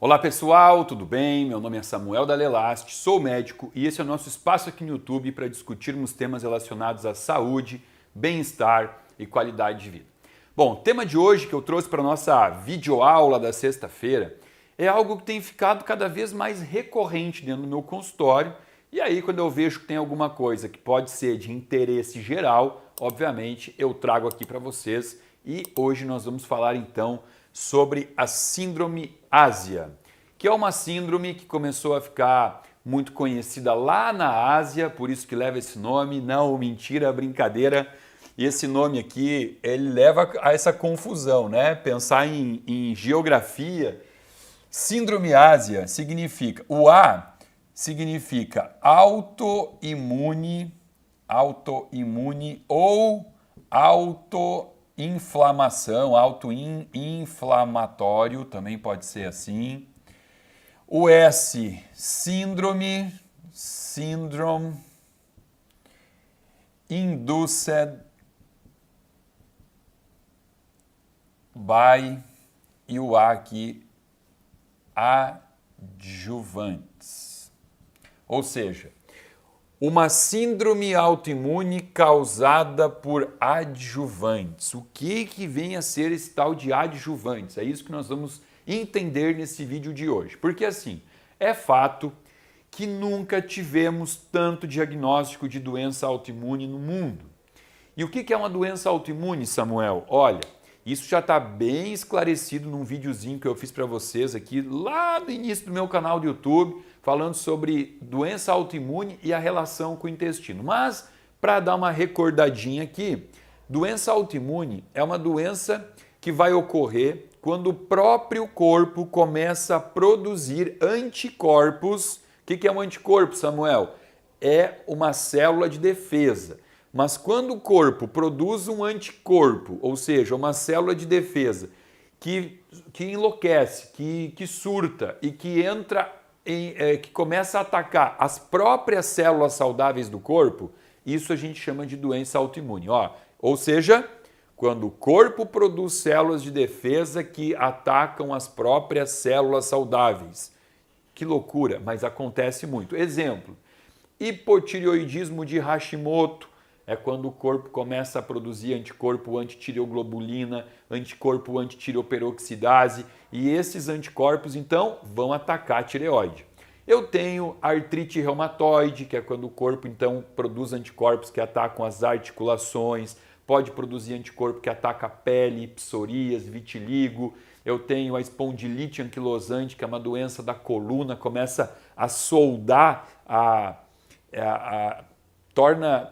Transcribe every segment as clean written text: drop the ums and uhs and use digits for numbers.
Olá pessoal, tudo bem? Meu nome é Samuel Dalelast, sou médico e esse é o nosso espaço aqui no YouTube para discutirmos temas relacionados à saúde, bem-estar e qualidade de vida. Bom, o tema de hoje que eu trouxe para a nossa videoaula da sexta-feira é algo que tem ficado cada vez mais recorrente dentro do meu consultório e aí quando eu vejo que tem alguma coisa que pode ser de interesse geral, obviamente eu trago aqui para vocês e hoje nós vamos falar então sobre a síndrome Ásia, que é uma síndrome que começou a ficar muito conhecida lá na Ásia, por isso que leva esse nome, não, mentira, brincadeira. E esse nome aqui, ele leva a essa confusão, né? Pensar em geografia, síndrome Ásia significa, o A significa autoimune ou autoinflamação, autoinflamatório, também pode ser assim. O S, síndrome induced by, e o A aqui, adjuvantes. Ou seja, uma síndrome autoimune causada por adjuvantes. O que vem a ser esse tal de adjuvantes? É isso que nós vamos entender nesse vídeo de hoje. Porque assim, é fato que nunca tivemos tanto diagnóstico de doença autoimune no mundo. E o que é uma doença autoimune, Samuel? Olha, isso já está bem esclarecido num videozinho que eu fiz para vocês aqui lá no início do meu canal do YouTube, falando sobre doença autoimune e a relação com o intestino. Mas, para dar uma recordadinha aqui, doença autoimune é uma doença que vai ocorrer quando o próprio corpo começa a produzir anticorpos. O que é um anticorpo, Samuel? É uma célula de defesa. Mas quando o corpo produz um anticorpo, ou seja, uma célula de defesa que enlouquece, que surta e que entra que começa a atacar as próprias células saudáveis do corpo, isso a gente chama de doença autoimune. Ou seja, quando o corpo produz células de defesa que atacam as próprias células saudáveis. Que loucura, mas acontece muito. Exemplo, hipotireoidismo de Hashimoto é quando o corpo começa a produzir anticorpo antitireoglobulina, anticorpo antitireoperoxidase e esses anticorpos então vão atacar a tireoide. Eu tenho artrite reumatoide, que é quando o corpo então produz anticorpos que atacam as articulações, pode produzir anticorpo que ataca a pele, psoríase, vitiligo. Eu tenho a espondilite anquilosante, que é uma doença da coluna, começa a soldar torna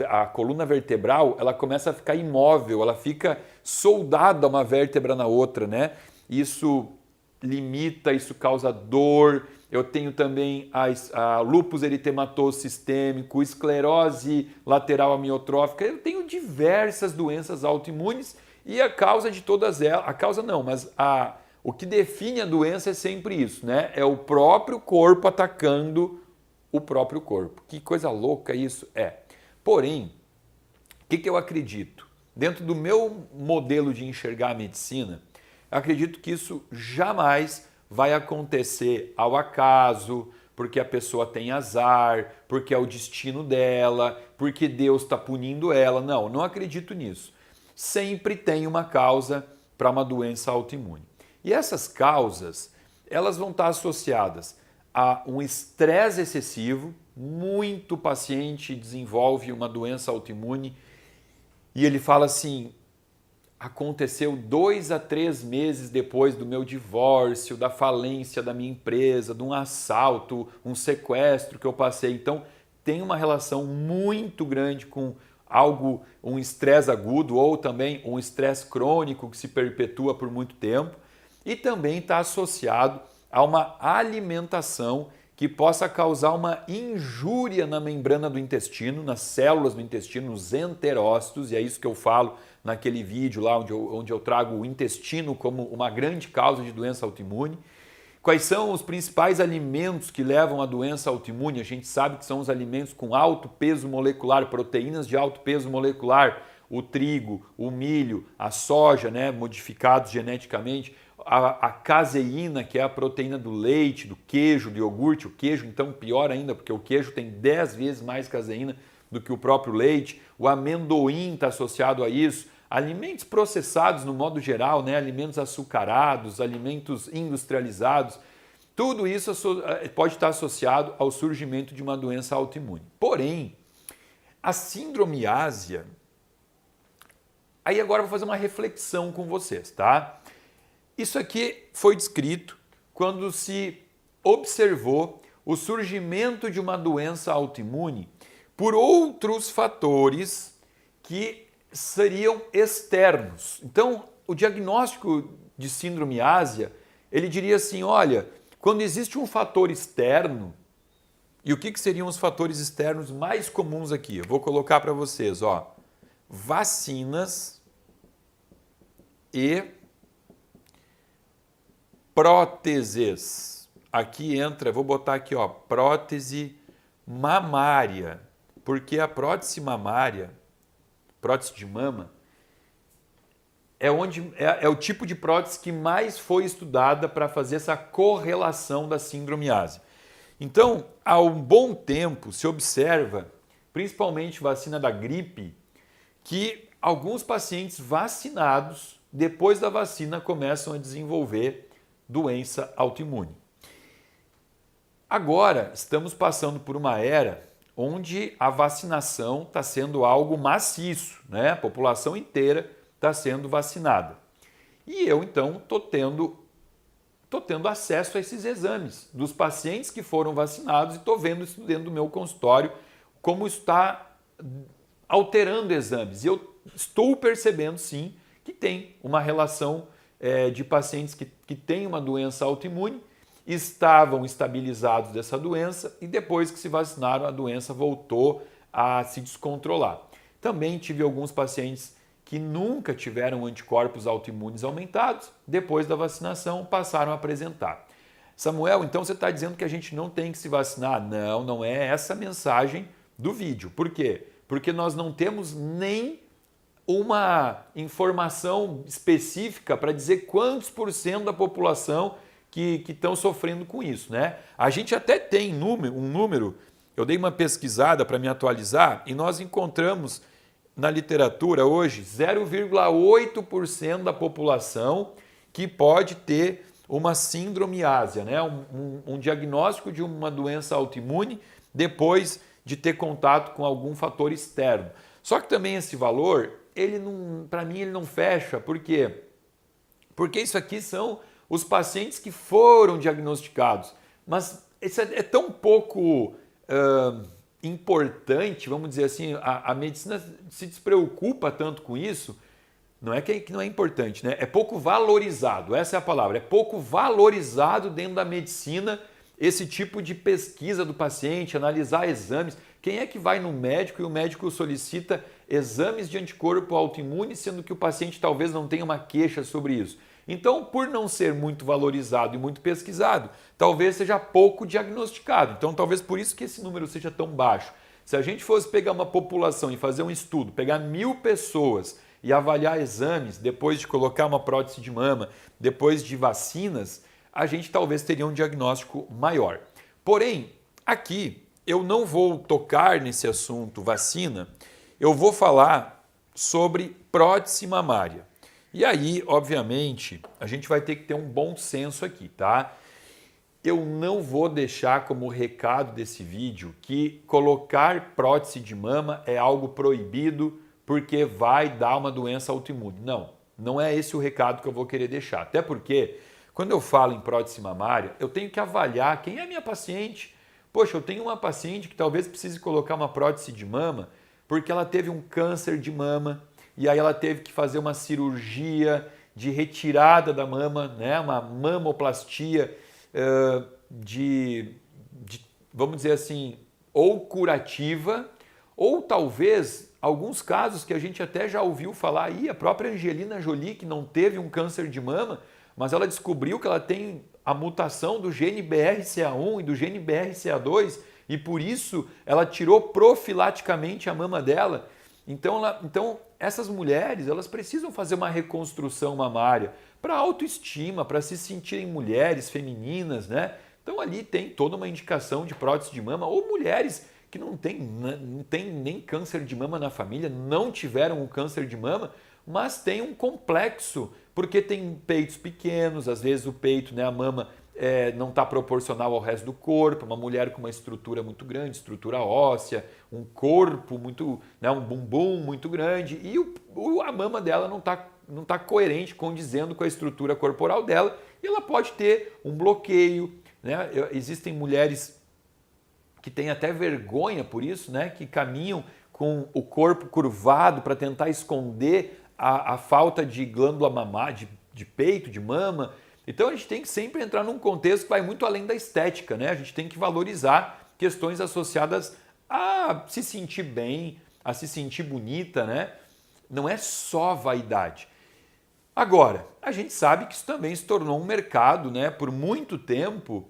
a coluna vertebral, ela começa a ficar imóvel, ela fica soldada uma vértebra na outra, né? Isso limita, isso causa dor. Eu tenho também a lúpus eritematoso sistêmico, esclerose lateral amiotrófica. Eu tenho diversas doenças autoimunes e a causa de todas elas, a causa não, mas o que define a doença é sempre isso, né? É o próprio corpo atacando o próprio corpo. Que coisa louca isso é. Porém, o que eu acredito? Dentro do meu modelo de enxergar a medicina, acredito que isso jamais vai acontecer ao acaso, porque a pessoa tem azar, porque é o destino dela, porque Deus está punindo ela. Não acredito nisso. Sempre tem uma causa para uma doença autoimune. E essas causas, elas vão estar associadas a um estresse excessivo. Muito paciente desenvolve uma doença autoimune e ele fala assim: aconteceu 2 a 3 meses depois do meu divórcio, da falência da minha empresa, de um assalto, um sequestro que eu passei. Então tem uma relação muito grande com um estresse agudo ou também um estresse crônico que se perpetua por muito tempo e também está associado a uma alimentação que possa causar uma injúria na membrana do intestino, nas células do intestino, nos enterócitos, e é isso que eu falo naquele vídeo lá onde eu trago o intestino como uma grande causa de doença autoimune. Quais são os principais alimentos que levam à doença autoimune? A gente sabe que são os alimentos com alto peso molecular, proteínas de alto peso molecular, o trigo, o milho, a soja, né, modificados geneticamente, a caseína, que é a proteína do leite, do queijo, do iogurte, o queijo então pior ainda, porque o queijo tem 10 vezes mais caseína do que o próprio leite, o amendoim está associado a isso, alimentos processados no modo geral, né? Alimentos açucarados, alimentos industrializados, tudo isso pode estar associado ao surgimento de uma doença autoimune. Porém, a sindromiásia, aí agora eu vou fazer uma reflexão com vocês, tá? Isso aqui foi descrito quando se observou o surgimento de uma doença autoimune por outros fatores que seriam externos. Então, o diagnóstico de sindromiásia, ele diria assim, olha, quando existe um fator externo, e o que seriam os fatores externos mais comuns aqui? Eu vou colocar para vocês, ó, vacinas e próteses. Aqui entra, vou botar aqui, ó, prótese mamária, porque a prótese mamária, prótese de mama, é o tipo de prótese que mais foi estudada para fazer essa correlação da sindromiase. Então, há um bom tempo se observa, principalmente vacina da gripe, que alguns pacientes vacinados, depois da vacina, começam a desenvolver doença autoimune. Agora, estamos passando por uma era onde a vacinação está sendo algo maciço, né? A população inteira está sendo vacinada. E eu, então, estou tendo acesso a esses exames dos pacientes que foram vacinados e estou vendo isso dentro do meu consultório, como está alterando exames. E eu estou percebendo, sim, que tem uma relação de pacientes que têm uma doença autoimune, estavam estabilizados dessa doença e depois que se vacinaram a doença voltou a se descontrolar. Também tive alguns pacientes que nunca tiveram anticorpos autoimunes aumentados, depois da vacinação passaram a apresentar. Samuel, então você está dizendo que a gente não tem que se vacinar? Não, não é essa a mensagem do vídeo. Por quê? Porque nós não temos nem uma informação específica para dizer quantos % da população que estão sofrendo com isso, né? A gente até tem um número, eu dei uma pesquisada para me atualizar e nós encontramos na literatura hoje 0,8% da população que pode ter uma sindromiásia, né? Um diagnóstico de uma doença autoimune depois de ter contato com algum fator externo. Só que também esse valor, para mim, ele não fecha. Por quê? Porque isso aqui são os pacientes que foram diagnosticados. Mas isso é tão pouco importante, vamos dizer assim, a medicina se despreocupa tanto com isso, não é que não é importante, né? É pouco valorizado, essa é a palavra, é pouco valorizado dentro da medicina esse tipo de pesquisa do paciente, analisar exames. Quem é que vai no médico e o médico solicita exames de anticorpo autoimune, sendo que o paciente talvez não tenha uma queixa sobre isso? Então, por não ser muito valorizado e muito pesquisado, talvez seja pouco diagnosticado. Então, talvez por isso que esse número seja tão baixo. Se a gente fosse pegar uma população e fazer um estudo, pegar 1000 pessoas e avaliar exames, depois de colocar uma prótese de mama, depois de vacinas, a gente talvez teria um diagnóstico maior. Porém, aqui eu não vou tocar nesse assunto vacina, eu vou falar sobre prótese mamária. E aí, obviamente, a gente vai ter que ter um bom senso aqui, tá? Eu não vou deixar como recado desse vídeo que colocar prótese de mama é algo proibido porque vai dar uma doença autoimune. Não, não é esse o recado que eu vou querer deixar. Até porque, quando eu falo em prótese mamária, eu tenho que avaliar quem é minha paciente. Poxa, eu tenho uma paciente que talvez precise colocar uma prótese de mama porque ela teve um câncer de mama, e aí ela teve que fazer uma cirurgia de retirada da mama, né? Uma mamoplastia vamos dizer assim, ou curativa, ou talvez alguns casos que a gente até já ouviu falar aí, a própria Angelina Jolie, que não teve um câncer de mama, mas ela descobriu que ela tem a mutação do gene BRCA1 e do gene BRCA2, e por isso ela tirou profilaticamente a mama dela. Então essas mulheres, elas precisam fazer uma reconstrução mamária para autoestima, para se sentirem mulheres femininas, né? Então ali tem toda uma indicação de prótese de mama, ou mulheres que não tem nem câncer de mama na família, não tiveram o câncer de mama, mas tem um complexo, porque tem peitos pequenos, às vezes o peito, né, a mama não está proporcional ao resto do corpo, uma mulher com uma estrutura muito grande, estrutura óssea, um corpo muito, né, um bumbum muito grande, e a mama dela não tá coerente, condizendo com a estrutura corporal dela, e ela pode ter um bloqueio, né? Existem mulheres que têm até vergonha por isso, né, que caminham com o corpo curvado para tentar esconder a falta de glândula mamária, de peito, de mama. Então a gente tem que sempre entrar num contexto que vai muito além da estética, né? A gente tem que valorizar questões associadas a se sentir bem, a se sentir bonita, né? Não é só vaidade. Agora, a gente sabe que isso também se tornou um mercado, né? Por muito tempo,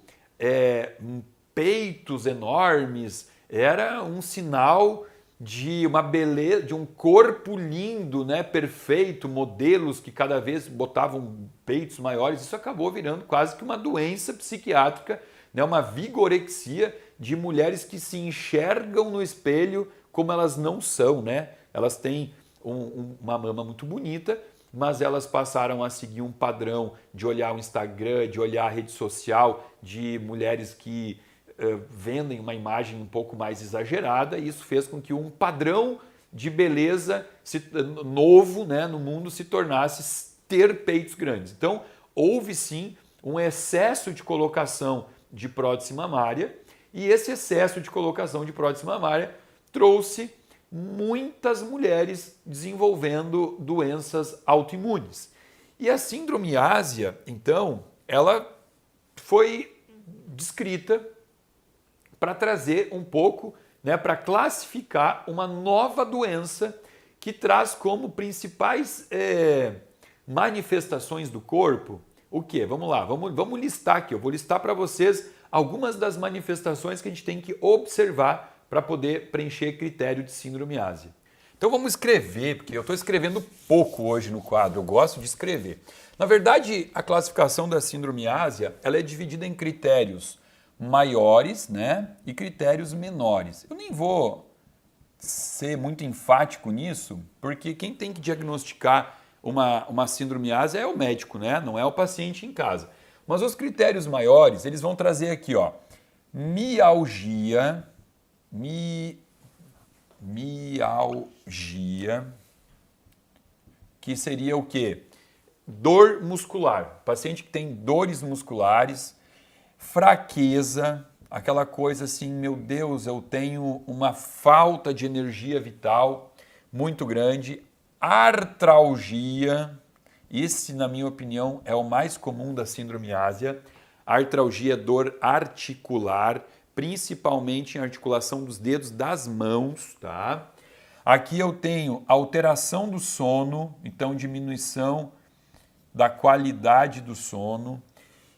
peitos enormes era um sinal de uma beleza, de um corpo lindo, né, perfeito, modelos que cada vez botavam peitos maiores. Isso acabou virando quase que uma doença psiquiátrica, né, uma vigorexia de mulheres que se enxergam no espelho como elas não são, né? Elas têm uma mama muito bonita, mas elas passaram a seguir um padrão de olhar o Instagram, de olhar a rede social, de mulheres que vendem uma imagem um pouco mais exagerada, e isso fez com que um padrão de beleza novo, né, no mundo se tornasse ter peitos grandes. Então, houve sim um excesso de colocação de prótese mamária, e esse excesso de colocação de prótese mamária trouxe muitas mulheres desenvolvendo doenças autoimunes. E a síndrome ásia, então, ela foi descrita para trazer um pouco, né, para classificar uma nova doença que traz como principais manifestações do corpo o quê? Vamos lá, vamos listar aqui. Eu vou listar para vocês algumas das manifestações que a gente tem que observar para poder preencher critério de síndrome ásia. Então vamos escrever, porque eu estou escrevendo pouco hoje no quadro, eu gosto de escrever. Na verdade, a classificação da síndrome ásia, ela é dividida em critérios maiores, né, e critérios menores. Eu nem vou ser muito enfático nisso, porque quem tem que diagnosticar uma síndrome ásia é o médico, né, não é o paciente em casa. Mas os critérios maiores, eles vão trazer aqui, ó, mialgia, que seria o quê? Dor muscular, paciente que tem dores musculares, fraqueza, aquela coisa assim, meu Deus, eu tenho uma falta de energia vital muito grande, artralgia, esse, na minha opinião, é o mais comum da síndrome ásia. Artralgia é dor articular, principalmente em articulação dos dedos das mãos, tá? Aqui eu tenho alteração do sono, então diminuição da qualidade do sono.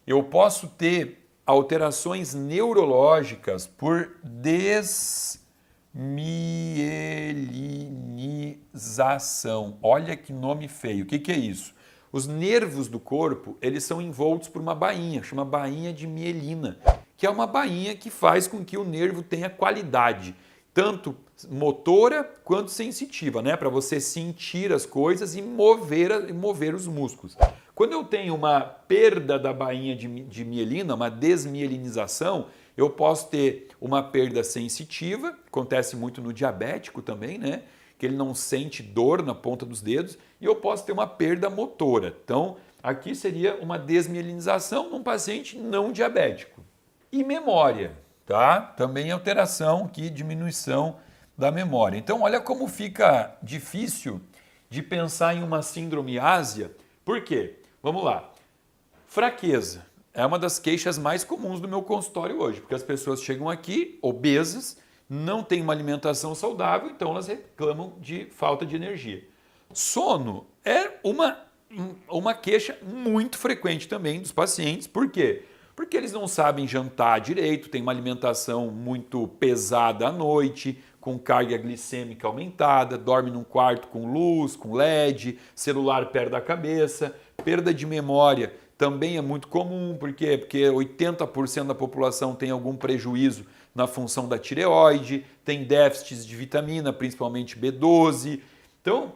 Eu posso ter alterações neurológicas por desmielinização. Olha que nome feio. O que é isso? Os nervos do corpo, eles são envoltos por uma bainha, chama bainha de mielina, que é uma bainha que faz com que o nervo tenha qualidade, tanto motora quanto sensitiva, né? Para você sentir as coisas e mover os músculos. Quando eu tenho uma perda da bainha de mielina, uma desmielinização, eu posso ter uma perda sensitiva, acontece muito no diabético também, né? Que ele não sente dor na ponta dos dedos, e eu posso ter uma perda motora. Então, aqui seria uma desmielinização num paciente não diabético. E memória, tá? Também alteração aqui, diminuição da memória. Então, olha como fica difícil de pensar em uma síndrome ásia. Por quê? Vamos lá. Fraqueza é uma das queixas mais comuns do meu consultório hoje, porque as pessoas chegam aqui obesas, não têm uma alimentação saudável, então elas reclamam de falta de energia. Sono é uma queixa muito frequente também dos pacientes. Por quê? Porque eles não sabem jantar direito, têm uma alimentação muito pesada à noite, com carga glicêmica aumentada, dorme num quarto com luz, com LED, celular perto da cabeça, perda de memória também é muito comum, por quê? Porque 80% da população tem algum prejuízo na função da tireoide, tem déficits de vitamina, principalmente B12. Então,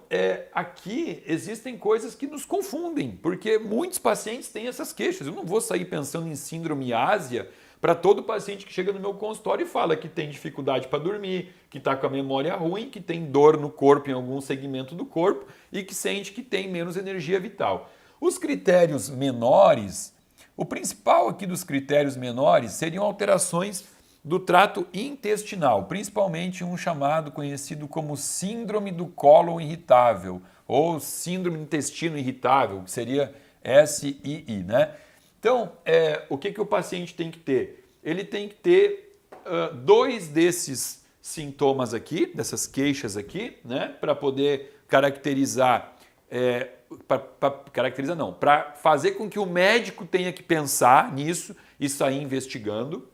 aqui existem coisas que nos confundem, porque muitos pacientes têm essas queixas. Eu não vou sair pensando em síndrome ásia para todo paciente que chega no meu consultório e fala que tem dificuldade para dormir, que está com a memória ruim, que tem dor no corpo em algum segmento do corpo e que sente que tem menos energia vital. Os critérios menores, o principal aqui dos critérios menores seriam alterações do trato intestinal, principalmente um chamado conhecido como síndrome do cólon irritável ou síndrome do intestino irritável, que seria SII, né? Então, o que o paciente tem que ter? Ele tem que ter 2 desses sintomas aqui, dessas queixas aqui, né? Para poder caracterizar, para fazer com que o médico tenha que pensar nisso e sair investigando.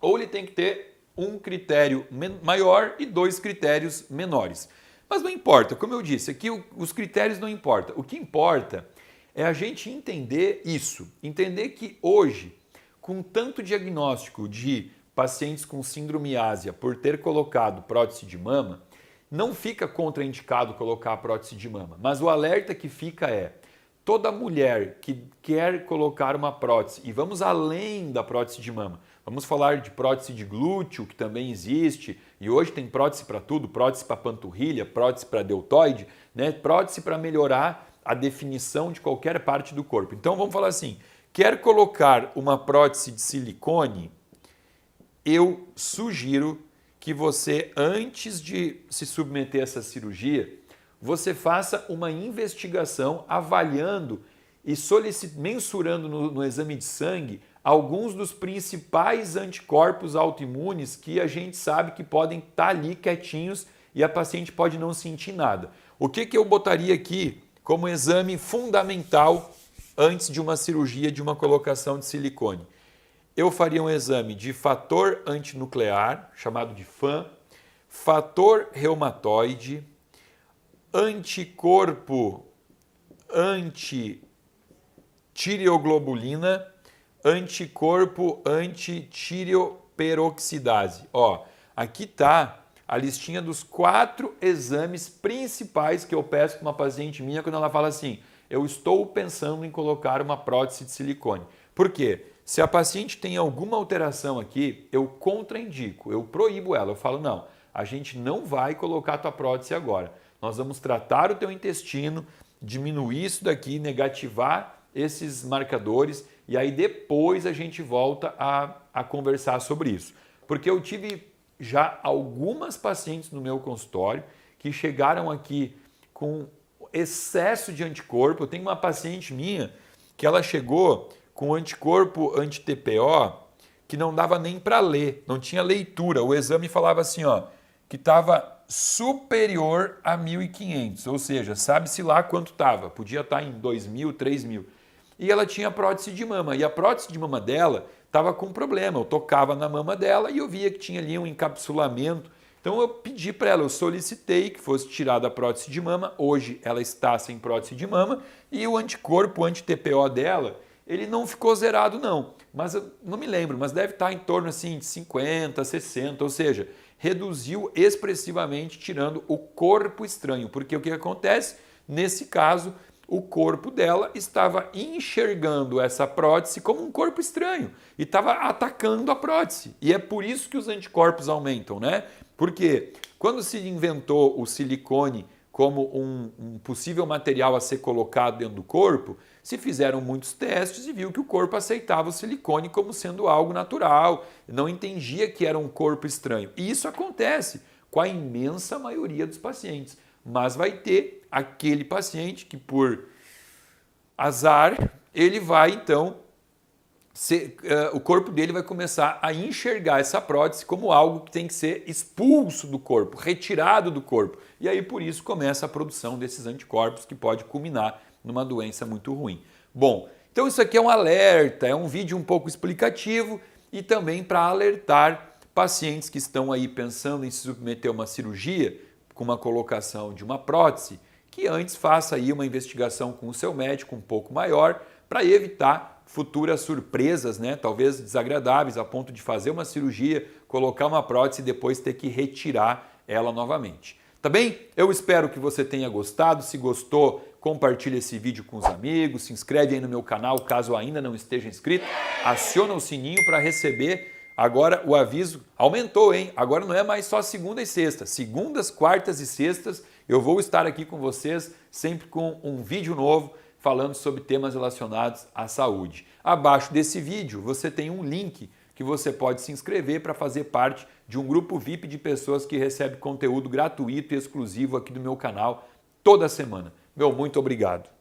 Ou ele tem que ter um critério maior e 2 critérios menores. Mas não importa, como eu disse, aqui os critérios não importam. O que importa é a gente entender isso. Entender que hoje, com tanto diagnóstico de pacientes com síndrome ásia por ter colocado prótese de mama, não fica contraindicado colocar a prótese de mama. Mas o alerta que fica é: toda mulher que quer colocar uma prótese, e vamos além da prótese de mama, vamos falar de prótese de glúteo, que também existe, e hoje tem prótese para tudo, prótese para panturrilha, prótese para deltoide, né? Prótese para melhorar a definição de qualquer parte do corpo. Então vamos falar assim, quer colocar uma prótese de silicone, eu sugiro que você, antes de se submeter a essa cirurgia, você faça uma investigação avaliando e mensurando no exame de sangue alguns dos principais anticorpos autoimunes que a gente sabe que podem estar ali quietinhos e a paciente pode não sentir nada. O que eu botaria aqui como exame fundamental antes de uma cirurgia de uma colocação de silicone? Eu faria um exame de fator antinuclear, chamado de FAN, fator reumatoide, anticorpo antitireoglobulina, anticorpo antitireoperoxidase. Ó, aqui está a listinha dos 4 exames principais que eu peço para uma paciente minha quando ela fala assim: eu estou pensando em colocar uma prótese de silicone. Por quê? Se a paciente tem alguma alteração aqui, eu contraindico, eu proíbo ela. Eu falo: não, a gente não vai colocar a tua prótese agora. Nós vamos tratar o teu intestino, diminuir isso daqui, negativar esses marcadores e aí depois a gente volta a conversar sobre isso. Porque eu tive já algumas pacientes no meu consultório que chegaram aqui com excesso de anticorpo. Eu tenho uma paciente minha que ela chegou com anticorpo anti-TPO que não dava nem para ler, não tinha leitura. O exame falava assim, ó, que estava superior a 1.500, ou seja, sabe-se lá quanto estava, podia estar em 2.000, 3.000. E ela tinha prótese de mama, e a prótese de mama dela estava com problema. Eu tocava na mama dela e eu via que tinha ali um encapsulamento. Então eu pedi para ela, eu solicitei que fosse tirada a prótese de mama. Hoje ela está sem prótese de mama e o anticorpo anti-TPO dela, ele não ficou zerado não, mas eu não me lembro, mas deve estar em torno assim de 50, 60, ou seja, reduziu expressivamente, tirando o corpo estranho. Porque o que acontece? Nesse caso, o corpo dela estava enxergando essa prótese como um corpo estranho e estava atacando a prótese. E é por isso que os anticorpos aumentam, né? Porque quando se inventou o silicone como um possível material a ser colocado dentro do corpo, se fizeram muitos testes e viu que o corpo aceitava o silicone como sendo algo natural, não entendia que era um corpo estranho. E isso acontece com a imensa maioria dos pacientes. Mas vai ter aquele paciente que, por azar, ele vai então, o corpo dele vai começar a enxergar essa prótese como algo que tem que ser expulso do corpo, retirado do corpo. E aí por isso começa a produção desses anticorpos que pode culminar numa doença muito ruim. Bom, então isso aqui é um alerta, é um vídeo um pouco explicativo e também para alertar pacientes que estão aí pensando em se submeter a uma cirurgia com uma colocação de uma prótese, que antes faça aí uma investigação com o seu médico um pouco maior para evitar futuras surpresas, né? Talvez desagradáveis, a ponto de fazer uma cirurgia, colocar uma prótese e depois ter que retirar ela novamente. Tá bem? Eu espero que você tenha gostado. Se gostou, compartilhe esse vídeo com os amigos, se inscreve aí no meu canal caso ainda não esteja inscrito, aciona o sininho para receber. Agora o aviso aumentou, hein? Agora não é mais só segunda e sexta. Segundas, quartas e sextas eu vou estar aqui com vocês, sempre com um vídeo novo falando sobre temas relacionados à saúde. Abaixo desse vídeo você tem um link que você pode se inscrever para fazer parte de um grupo VIP de pessoas que recebe conteúdo gratuito e exclusivo aqui do meu canal toda semana. Meu muito obrigado.